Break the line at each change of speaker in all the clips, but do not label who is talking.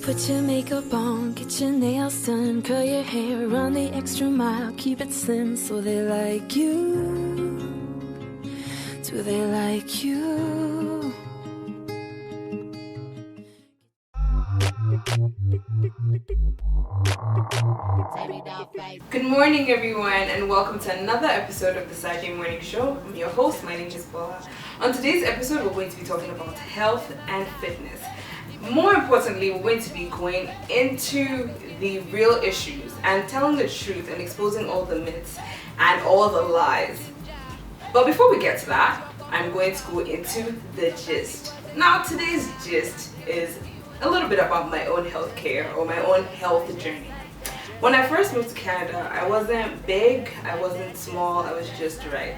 Put your makeup on, get your nails done, curl your hair, run the extra mile, keep it slim so they like you. Do they like you?
Good morning, everyone, and welcome to another episode of the Saturday Morning Show. I'm your host, my name is Beingbola. On today's episode, we're going to be talking about health and fitness. More importantly, we're going to be going into the real issues and telling the truth and exposing all the myths and all the lies. But before we get to that, I'm going to go into the gist. Now, today's gist is a little bit about my own health care or my own health journey. When I first moved to Canada, I wasn't big, I wasn't small, I was just right.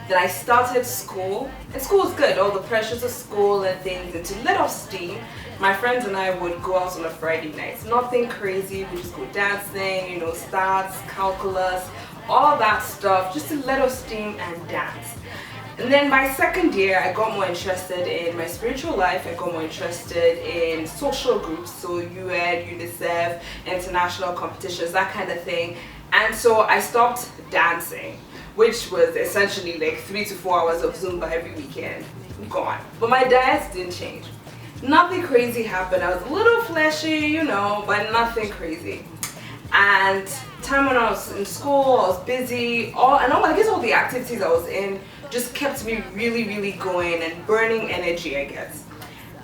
Then I started school, and school was good, all the pressures of school and things, and to let off steam, my friends and I would go out on a Friday night. Nothing crazy, we just go dancing, stats, calculus, all that stuff, just to let off steam and dance. And then my second year, I got more interested in my spiritual life. I got more interested in social groups, so UN, UNICEF, international competitions, that kind of thing. And so I stopped dancing, which was essentially like 3 to 4 hours of Zumba every weekend. Gone. But my diet didn't change. Nothing crazy happened. I was a little fleshy, but nothing crazy. And time when I was in school, I was busy, I guess all the activities I was in just kept me really going and burning energy, I guess.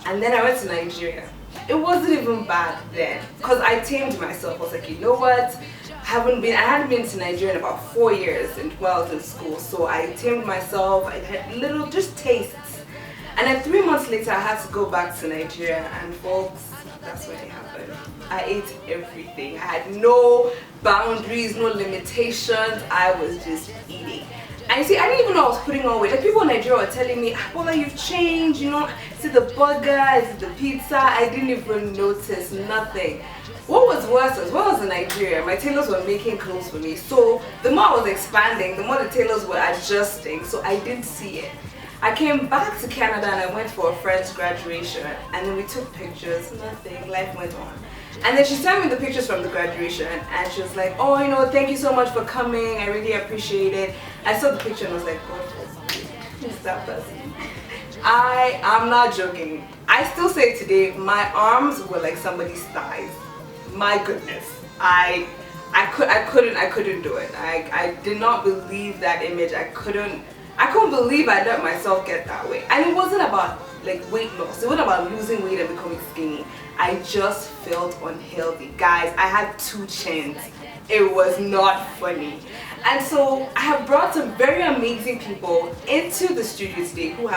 And then I went to Nigeria. It wasn't even bad then, because I tamed myself. I was like, you know what? I hadn't been to Nigeria in about 4 years while I was in school, so I tamed myself. I had little just tastes. And then 3 months later, I had to go back to Nigeria, and folks, that's when it happened. I ate everything. I had no boundaries, no limitations. I was just eating. And you see, I didn't even know I was putting on weight. Like, people in Nigeria were telling me, Bola, you've changed, is it the burger, is it the pizza? I didn't even notice, nothing. What was worse was when I was in Nigeria, my tailors were making clothes for me. So the more I was expanding, the more the tailors were adjusting. So I didn't see it. I came back to Canada and I went for a friend's graduation, and then we took pictures, nothing, life went on. And then she sent me the pictures from the graduation, and she was like, oh, thank you so much for coming, I really appreciate it. I saw the picture and I was like, God, who's that person? I'm not joking. I still say today, my arms were like somebody's thighs. My goodness, I couldn't do it. I did not believe that image. I couldn't believe I let myself get that way. And it wasn't about like weight loss. It wasn't about losing weight and becoming skinny. I just felt unhealthy. Guys, I had 2 chins. It was not funny. And so I have brought some very amazing people into the studio today who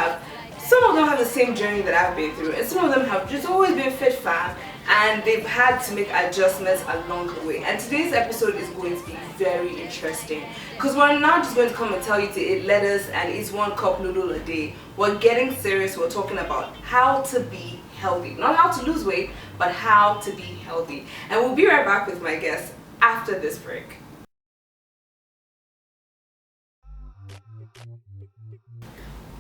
some of them have the same journey that I've been through, and some of them have just always been fit fam, and they've had to make adjustments along the way. And today's episode is going to be very interesting, because we're not just going to come and tell you to eat lettuce and eat 1 cup noodle a day. We're getting serious. We're talking about how to be healthy, not how to lose weight, but how to be healthy. And we'll be right back with my guests after this break.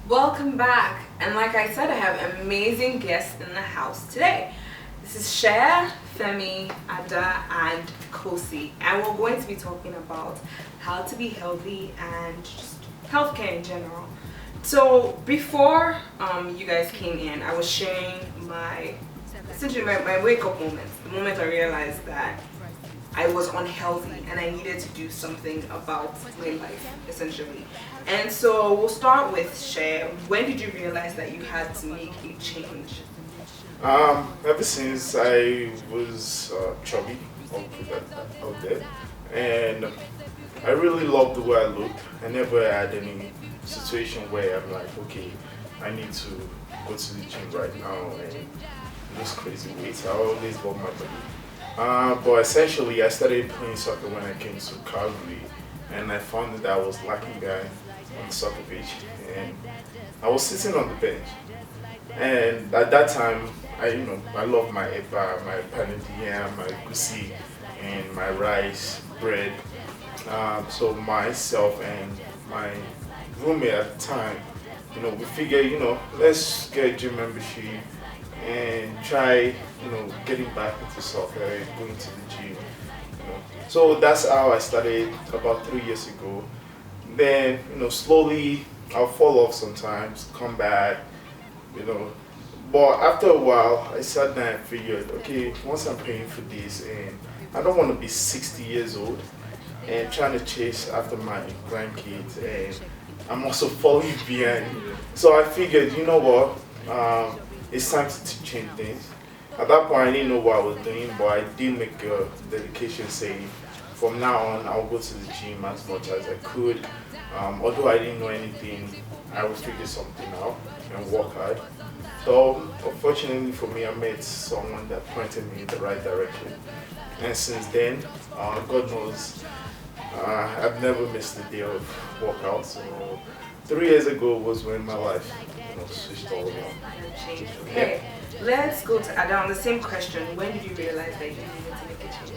Welcome back, and like I said, I have amazing guests in the house today. This is Shea, Femi, Ada, and Kosi, and we're going to be talking about how to be healthy and just healthcare in general. So before you guys came in, I was sharing essentially my wake up moments, the moment I realized that I was unhealthy and I needed to do something about my life, essentially. And so we'll start with Shea. When did you realize that you had to make a change?
Ever since I was chubby, I'll put that out there, and I really loved the way I looked. I never had any situation where I'm like, okay, I need to go to the gym right now and lose crazy weight. I always loved my body. But essentially, I started playing soccer when I came to Calgary, and I found that I was lacking behind on the soccer pitch, and I was sitting on the bench. And at that time, I love my eba, my panadian, my gusi, and my rice, bread. So myself and my roommate at the time, we figured, let's get a gym membership and try, getting back into soccer, going to the gym. So that's how I started about 3 years ago. Then, slowly I'll fall off sometimes, come back, you know. But after a while, I sat down and figured, okay, once I'm paying for this, and I don't want to be 60 years old and trying to chase after my grandkids, and I'm also falling behind. So I figured, you know what, it's time to change things. At that point, I didn't know what I was doing, but I did make a dedication saying, from now on, I'll go to the gym as much as I could. Although I didn't know anything, I would figure something out and work hard. So, unfortunately for me, I met someone that pointed me in the right direction. And since then, God knows, I've never missed a day of workout. So, 3 years ago was when my life switched all around.
Changed. Okay, let's go to Adam. The same question. When did you realize that you needed to make a change?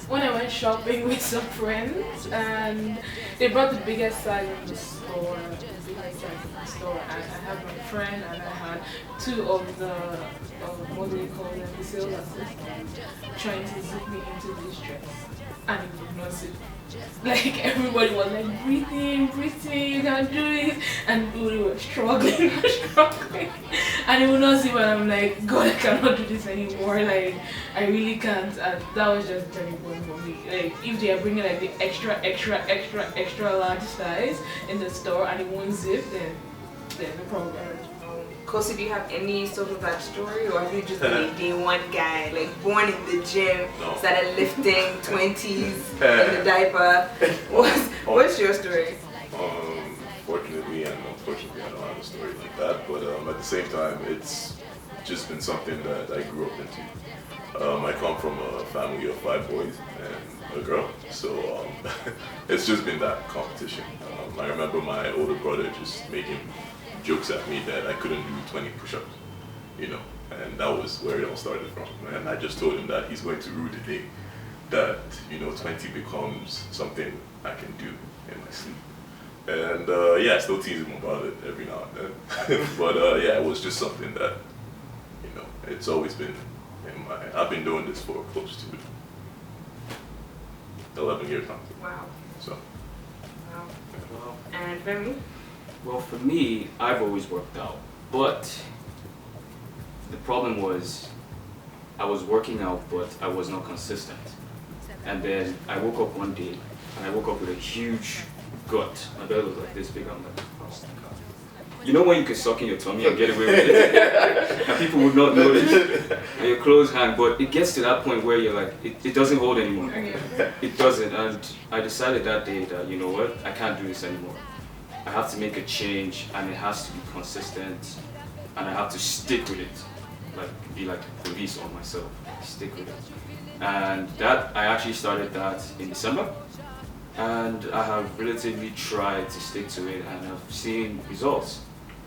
When I went shopping with some friends and they brought the biggest size in the store, and I had my friend and I had two of the, what do you call them, the sales assistants trying to zip me into this dress, and it did not zip. Like everybody was like, breathe in, you can do it, and we were struggling, and it would not zip, and I'm like, God, I cannot do this anymore, like, I really can't, and that was just turning point for me. Like, if they are bringing like the extra large size in the store and it won't zip, then no problem.
Kosi, do you have any sort of that story, or have you just been a day one guy, like born in the gym, started lifting 20s in the diaper? What's your story?
Fortunately and unfortunately, I don't have a story like that, but at the same time, it's just been something that I grew up into. I come from a family of 5 boys and a girl, so it's just been that competition. I remember my older brother just making jokes at me that I couldn't do 20 push-ups, and that was where it all started from. And I just told him that he's going to rue the day that 20 becomes something I can do in my sleep. And I still tease him about it every now and then. But it was just something that it's always been in my. I've been doing this for close to 11 years now.
Wow.
So.
Wow. And Remy?
Well, for me, I've always worked out, but the problem was I was working out, but I was not consistent. And then I woke up one day, and I woke up with a huge gut. My belly was like this big. I'm like, oh my God. You know when you can suck in your tummy and get away with it? And people would not notice, and your clothes hang, but it gets to that point where you're like, it doesn't hold anymore. It doesn't, and I decided that day that, you know what, I can't do this anymore. I have to make a change, and it has to be consistent, and I have to stick with it, like be like a police on myself, stick with it. And that, I actually started that in December, and I have relatively tried to stick to it, and I've seen results,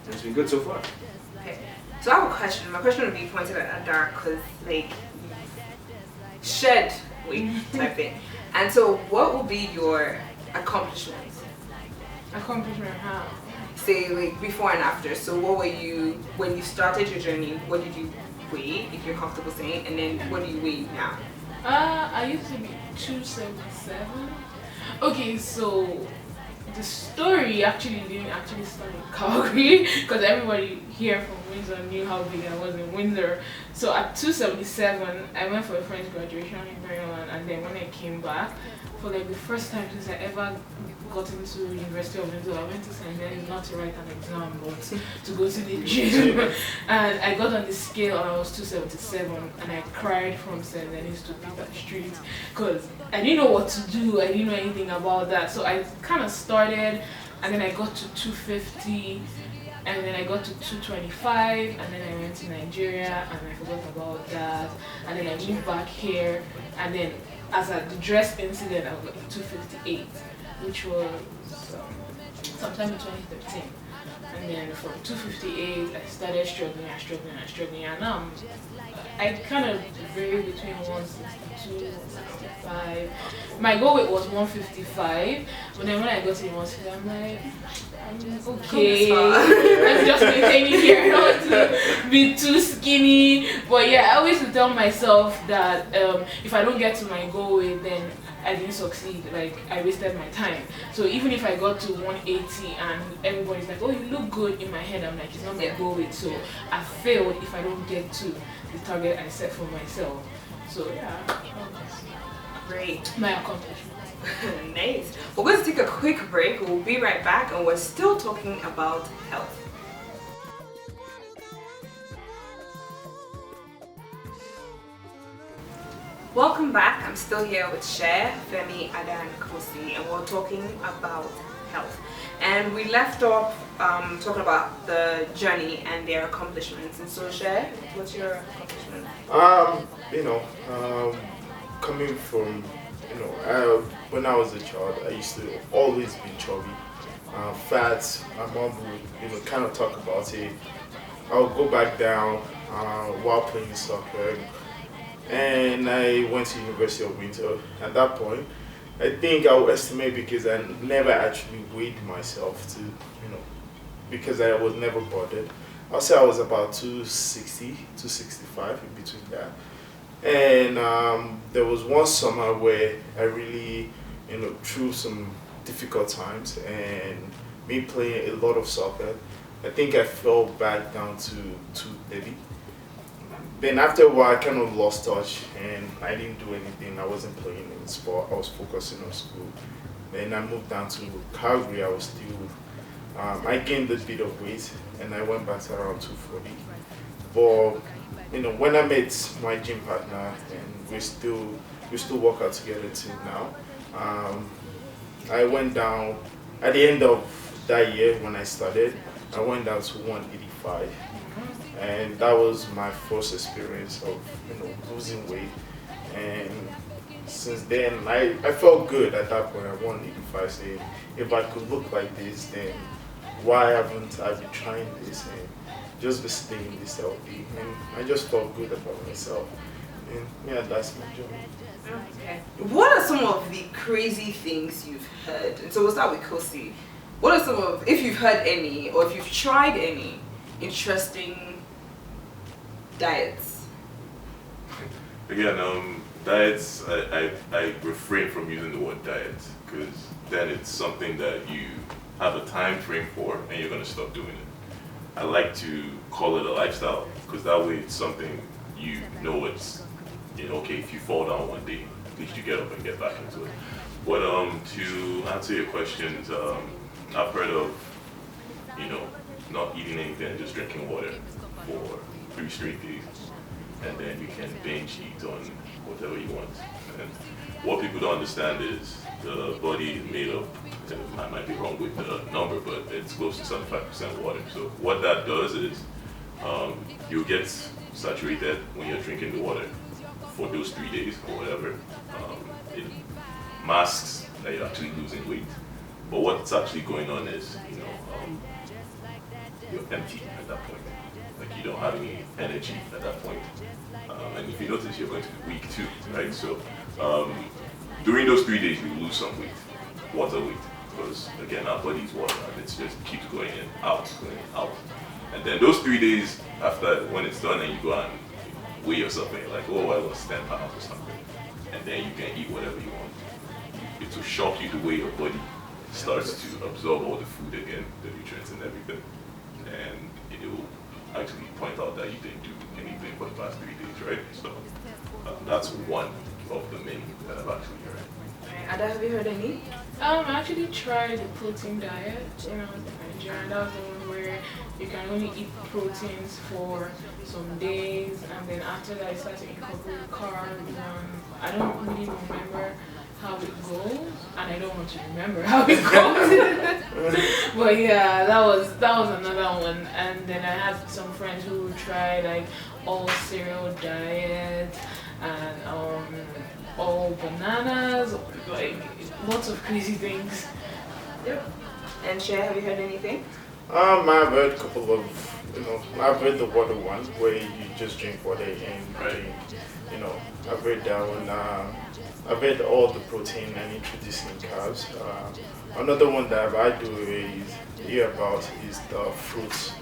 and it's been good so far.
Okay, so I have a question. My question would be pointed at Adar, because like, shed weight type thing. And so what will be your accomplishments?
Accomplishment how?
Say like before and after. So what were you, when you started your journey, what did you weigh, if you're comfortable saying, and then what do you weigh now?
I used to be 277. Okay, so the story actually didn't start in Calgary, because everybody here from Windsor knew how big I was in Windsor. So at 277, I went for a friend's graduation in Maryland, and then when I came back, for like the first time since I ever got into University of Windsor, I went to St. Denis not to write an exam, but to go to the gym. And I got on the scale and I was 277, and I cried from St. Denis to Peter Street because I didn't know what to do. I didn't know anything about that. So I kind of started, and then I got to 250, and then I got to 225, and then I went to Nigeria and I forgot about that, and then I moved back here, and then as a the dress incident I was like 258, which was sometime in 2013. And then from 258, I started struggling, and now I kind of vary between 162, 165. My goal weight was 155, but then when I got to 160, I'm like, I'm okay. I'm just maintaining here. I don't want to be too skinny. But yeah, I always would tell myself that if I don't get to my goal weight, then I didn't succeed, like I wasted my time. So even if I got to 180 and everybody's like, oh, you look good, in my head I'm like, it's not my goal weight, so I failed if I don't get to the target I set for myself. So yeah,
Great.
my accomplishment.
Nice. We're going to take a quick break. We'll be right back, and we're still talking about health. Welcome back. I'm still here with Cher, Femi, Ada, and Kosi, and we're talking about health. And we left off talking about the journey and their accomplishments. And so, Cher, what's your accomplishment?
Coming from, when I was a child, I used to always be chubby, fat. My mom would, kind of talk about it. I would go back down while playing soccer. And I went to University of Winter. At that point, I think I would estimate, because I never actually weighed myself because I was never bothered. I'll say I was about 260, 265, in between that. And there was one summer where I really, through some difficult times and me playing a lot of soccer, I think I fell back down to 230. Then after a while, I kind of lost touch and I didn't do anything. I wasn't playing in sport. I was focusing on school. Then I moved down to Calgary. I was still, I gained a bit of weight and I went back to around 240. But, when I met my gym partner, and we still work out together till now, I went down, at the end of that year when I started, I went down to 185. And that was my first experience of losing weight, and since then I felt good at that point at 185, saying if I could look like this, then why haven't I been trying this and just be staying this healthy? And I just felt good about myself, and yeah, that's my journey.
Okay. What are some of the crazy things you've heard? And so we'll start with Kosi. What are some of, if you've heard any or if you've tried any interesting diets?
Again, diets, I refrain from using the word diet, because then it's something that you have a time frame for and you're going to stop doing it. I like to call it a lifestyle, because that way it's something it's, okay, if you fall down one day, at least you get up and get back into it. But to answer your questions, I've heard of, not eating anything, just drinking water for 3 straight days, and then you can binge eat on whatever you want. And what people don't understand is the body is made up, I might be wrong with the number, but it's close to 75% water. So what that does is you get saturated when you're drinking the water for those 3 days or whatever. It masks that you're actually losing weight. But what's actually going on is, you're empty at that point. Like, you don't have any energy at that point. And if you notice, you're going to be weak too, right? So during those 3 days, you lose some weight, water weight, because again, our body's water, and it just keeps going in, out, going in, out. And then those 3 days after, when it's done, and you go and weigh yourself, and you're like, oh, I lost 10 pounds or something. And then you can eat whatever you want. It will shock you the way your body starts to absorb all the food again, the nutrients and everything. And it will actually point out that you didn't do anything for the past 3 days, right? So that's one of the many that I've actually heard.
Ada, have you heard any?
I actually tried the protein diet when I was in Nigeria. That was the one where you can only eat proteins for some days, and then after that I started to incorporate carbs. I don't really remember how it goes, and I don't want to remember how it goes. But yeah, that was another one. And then I had some friends who tried like all cereal diet and all bananas, like lots of crazy things.
Yep. And Cher, have you heard anything?
I've heard a couple of, I've heard the water one where you just drink water and
Right.
I've read that one. I've read all the protein and introducing carbs. Another one that I do hear about is the fruits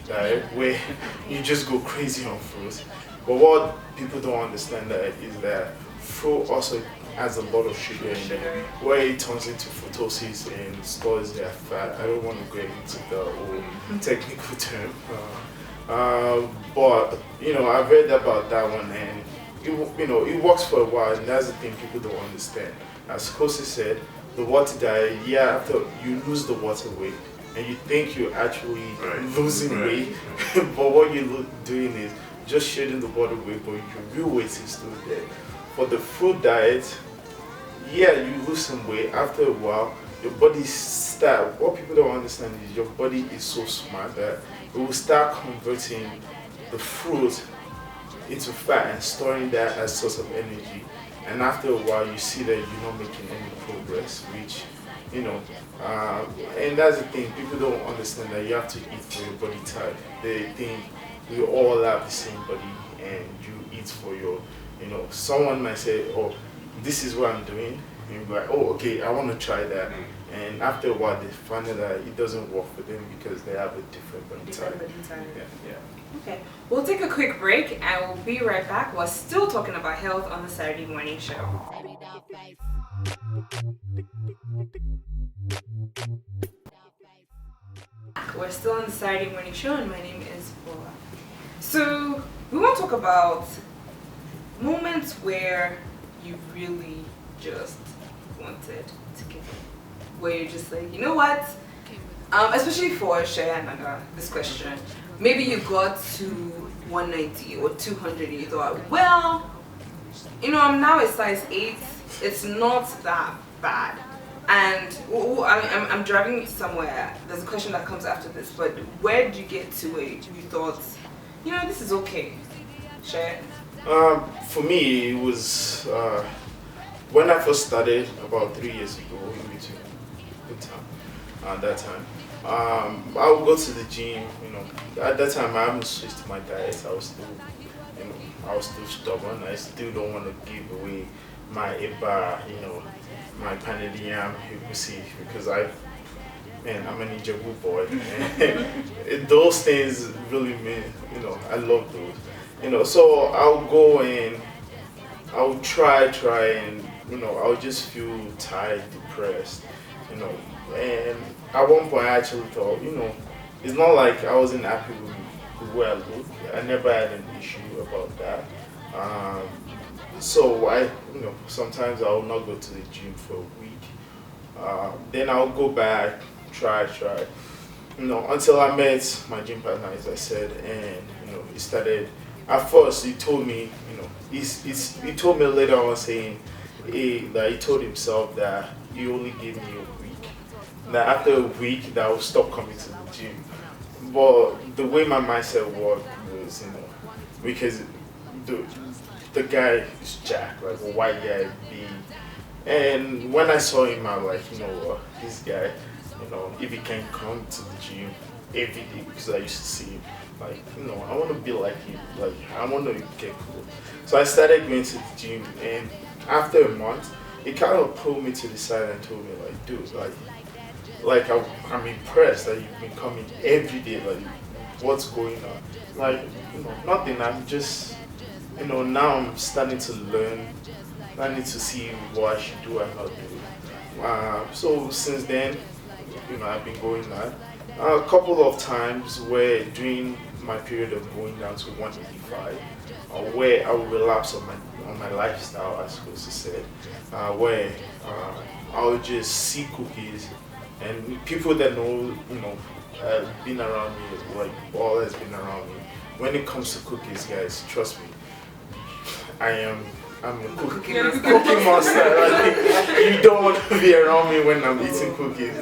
diet, where you just go crazy on fruits. But what people don't understand that is that fruit also has a lot of sugar in it, where it turns into fructose and stores their fat. I don't want to go into the whole technical term. But I've read about that one, and it works for a while, and that's the thing people don't understand. As Kosi said, the water diet, yeah, after you lose the water weight, and you think you're actually losing weight, but what you're doing is just shedding the water weight, but your real weight is still there. For the fruit diet, yeah, you lose some weight. After a while, your body what people don't understand is your body is so smart that it will start converting the fruit into fat and storing that as source of energy. And after a while, you see that you're not making any progress, which, and that's the thing, people don't understand that you have to eat for your body type. They think we all have the same body and you eat for your, someone might say, oh, this is what I'm doing. And you're like, oh, okay, I want to try that. And after a while, they find out that it doesn't work for them because they have a different body type. Yeah.
Okay, we'll take a quick break and we'll be right back. We're still talking about health on the Saturday morning show. We're still on the Saturday morning show, and my name is Bola. So we want to talk about moments where you really just wanted to give up, where you're just like, you know what? Especially for Shaya and Naga, this question. Maybe you got to 190 or 200 and you thought, well, I'm now a size 8. It's not that bad. And I'm driving somewhere. There's a question that comes after this, but where did you get to where you thought, this is okay? Share.
For me, it was when I first started about 3 years ago in between that time. I would go to the gym. At that time I haven't switched my diet. I was still stubborn. I still don't want to give away my Eba, my pounded yam, you can see, because I'm an Ijebu boy. And those things really mean, I love those. So I'll go and I'll try and, I'll just feel tired, depressed, And at one point I actually thought, it's not like I wasn't happy with the way I look. I never had an issue about that. So I, sometimes I will not go to the gym for a week. Then I'll go back, try, until I met my gym partner, as I said, and he started. At first, he told me, he told me later on saying that he told himself that he only gave me a week. That after a week, that I would stop coming to the gym. But the way my mindset worked was, because the guy is Jack, like a white guy, big. And when I saw him, I was like, this guy, if he can come to the gym every day, because I used to see him, like, I want to be like him, like, I want to get cool. So I started going to the gym, and after a month, he kind of pulled me to the side and told me, like, dude, like I'm impressed that you've been coming every day, like, what's going on? Like, nothing, I'm just, now I'm starting to learn, I need to see what I should do and not do. So since then, I've been going that. A couple of times where during my period of going down to 185, where I would relapse on my lifestyle, as Kosi said, where I would just see cookies, and people that know, been around me, like all has been around me. When it comes to cookies, guys, trust me, I'm a cookie monster. Like, you don't want to be around me when I'm eating cookies.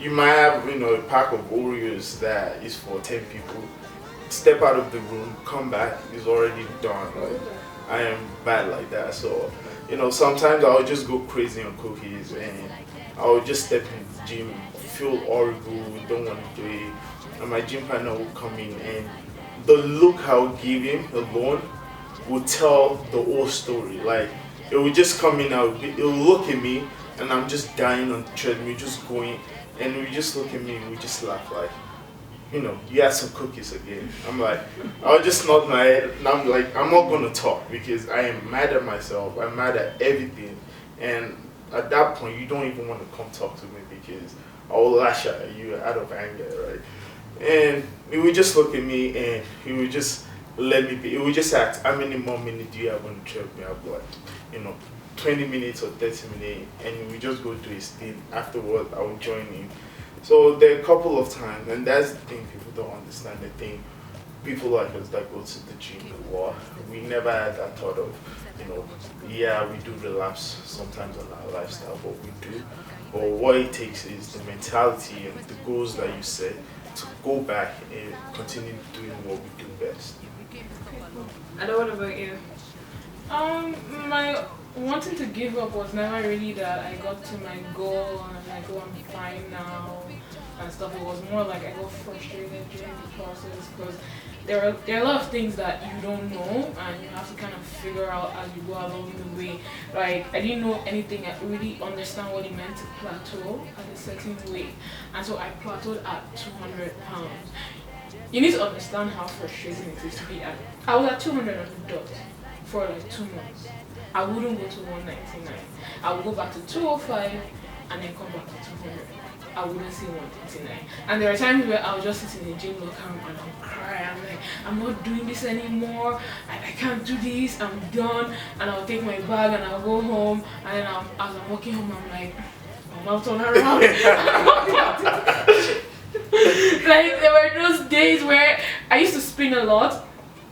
You might have, a pack of Oreos that is for 10 people. Step out of the room, come back, it's already done. Like, I am bad like that. So, sometimes I'll just go crazy on cookies, and I'll just step in the gym, feel horrible, don't want to do it, and my gym partner will come in, and the look I'll give him alone will tell the whole story. Like, it will just come in, it will look at me, and I'm just dying on the treadmill, just going, and we just look at me, and we just laugh like, you had some cookies again. I'm like, I'll just nod my head, and I'm like, I'm not gonna talk because I am mad at myself, I'm mad at everything, and at that point, you don't even want to come talk to me because I will lash at you out of anger, right? And he would just look at me and he would just let me be. He would just ask, how many more minutes do you have on the treadmill? I'd be like, 20 minutes or 30 minutes, and we just go do his thing. Afterwards, I would join him. So there are a couple of times, and that's the thing people don't understand. They think people like us that go to the gym a lot, we never had that thought of, yeah, we do relapse sometimes on our lifestyle, but we do. But what it takes is the mentality and the goals that you set to go back and continue doing what we do best.
And what about you?
My wanting to give up was never really that I got to my goal and I'm like, oh, I'm fine now and stuff. It was more like I got frustrated during the process because there are a lot of things that you don't know and you have to kind of figure out as you go along the way. Like, I didn't know anything, I really understand what it meant to plateau at a certain weight, and so I plateaued at 200 pounds. You need to understand how frustrating it is to be at. I was at 200 on the dot for like 2 months. I wouldn't go to 199. I would go back to 205 and then come back to 200. I wouldn't see 189. And there are times where I'll just sit in the gym locker room and I'll cry. I'm like, I'm not doing this anymore. I can't do this. I'm done. And I'll take my bag and I'll go home. And then as I'm walking home, I'm like, I'm not turn around. Like, there were those days where I used to spin a lot.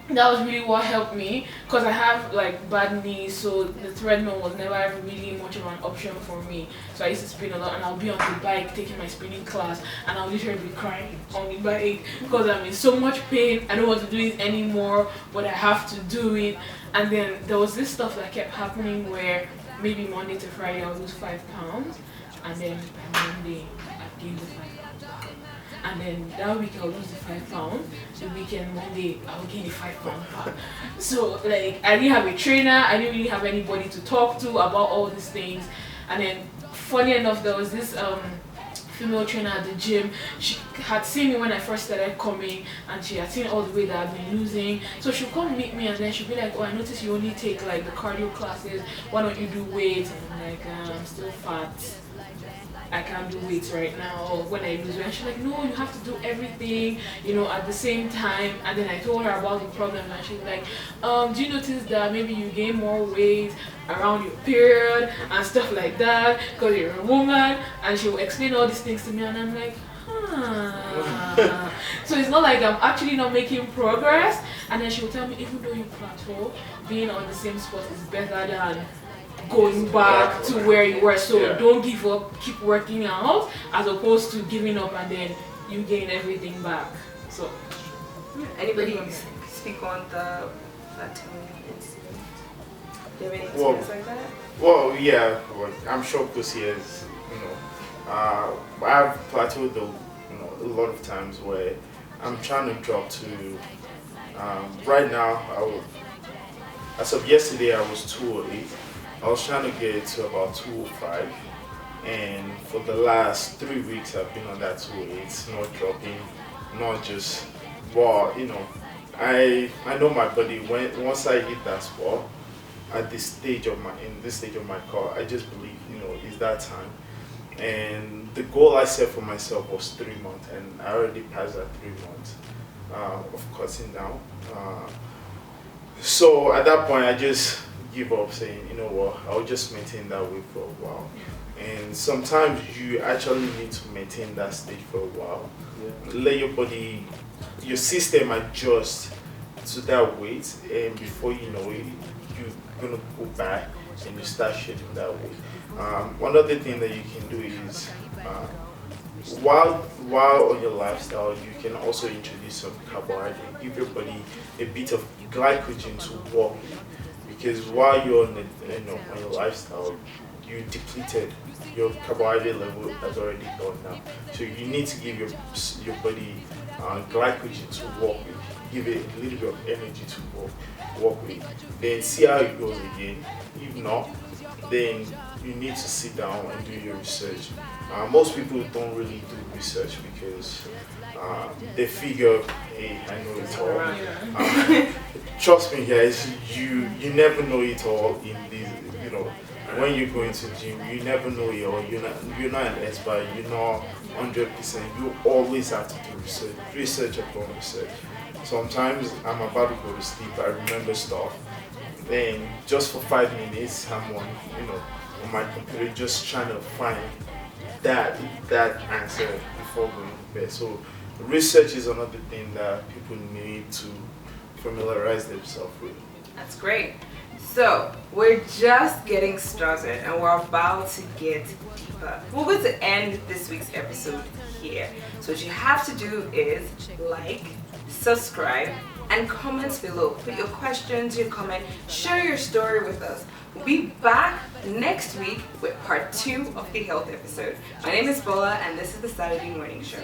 That was really what helped me because I have like bad knees, so the treadmill was never really much of an option for me. So I used to spin a lot, and I'll be on the bike taking my spinning class, and I'll literally be crying on the bike because I'm in so much pain. I don't want to do it anymore, but I have to do it. And then there was this stuff that kept happening where maybe Monday to Friday I'll lose 5 pounds, and then by Monday I gained the 5 pounds back. And then that week I'll lose the 5 pounds. The weekend, Monday, I'll gain the 5 pounds back. So like, I didn't have a trainer, I didn't really have anybody to talk to about all these things. And then funny enough, there was this female trainer at the gym. She had seen me when I first started coming, and she had seen all the weight that I've been losing. So she'll come meet me and then she'll be like, oh, I noticed you only take like the cardio classes, why don't you do weights? And I'm like, I'm still fat, I can't do weights right now, or when I lose weight. And she's like, no, you have to do everything, at the same time. And then I told her about the problem, and she's like, do you notice that maybe you gain more weight around your period and stuff like that because you're a woman? And she will explain all these things to me, and I'm like, So it's not like I'm actually not making progress. And then she will tell me, even though you plateau, being on the same spot is better than going back to where you were. So don't give up, keep working out, as opposed to giving up and then you gain everything back. So
Anybody speak on the plateau incident? Do you have any experience like that?
Well, yeah, I'm sure Pussy has, I've plateaued though, a lot of times where I'm trying to drop to, right now, as of yesterday I was 208. I was trying to get to about 205, and for the last 3 weeks I've been on that 208, not dropping, not just, I know my body, once I hit that spot, in this stage of my car, I just believe, it's that time. And the goal I set for myself was 3 months, and I already passed that 3 months of cutting down. So at that point I just give up, saying, you know what, I'll just maintain that weight for a while. And sometimes you actually need to maintain that stage for a while. Let your body, your system adjust to that weight, and before you know it, you're gonna go back and you start shedding that weight. One other thing that you can do is, while on your lifestyle, you can also introduce some carbohydrate, give your body a bit of glycogen to work with. Because while you're on your lifestyle, you depleted. Your carbohydrate level has already gone down. So you need to give your body glycogen to work with. Give it a little bit of energy to work with. Then see how it goes again. If not, then you need to sit down and do your research. Most people don't really do research because they figure, hey, I know it all. Trust me, guys, you never know it all in these. When you go into the gym, you never know it all. You're not an expert. You're not 100%. You always have to do research upon research. Sometimes I'm about to go to sleep. I remember stuff. Then just for 5 minutes, I'm on my computer just trying to find that answer before going to bed. So research is another thing that people need to familiarize themselves with.
That's great. So we're just getting started and we're about to get deeper. We're going to end this week's episode here. So what you have to do is like, subscribe, and comment below. Put your questions, your comment, share your story with us. We'll be back next week with part 2 of the health episode. My name is Bola and this is the Saturday Morning Show.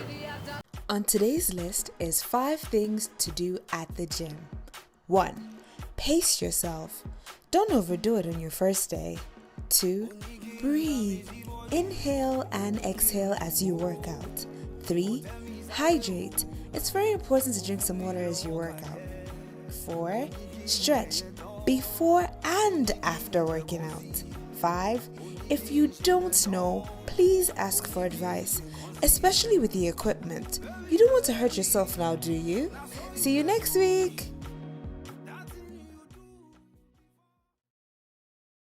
On today's list is 5 things to do at the gym. 1. Pace yourself. Don't overdo it on your first day. 2. Breathe. Inhale and exhale as you work out. 3. Hydrate. It's very important to drink some water as you work out. 4. Stretch before and after working out. 5. If you don't know, please ask for advice, especially with the equipment. You don't want to hurt yourself now, do you? See you next week.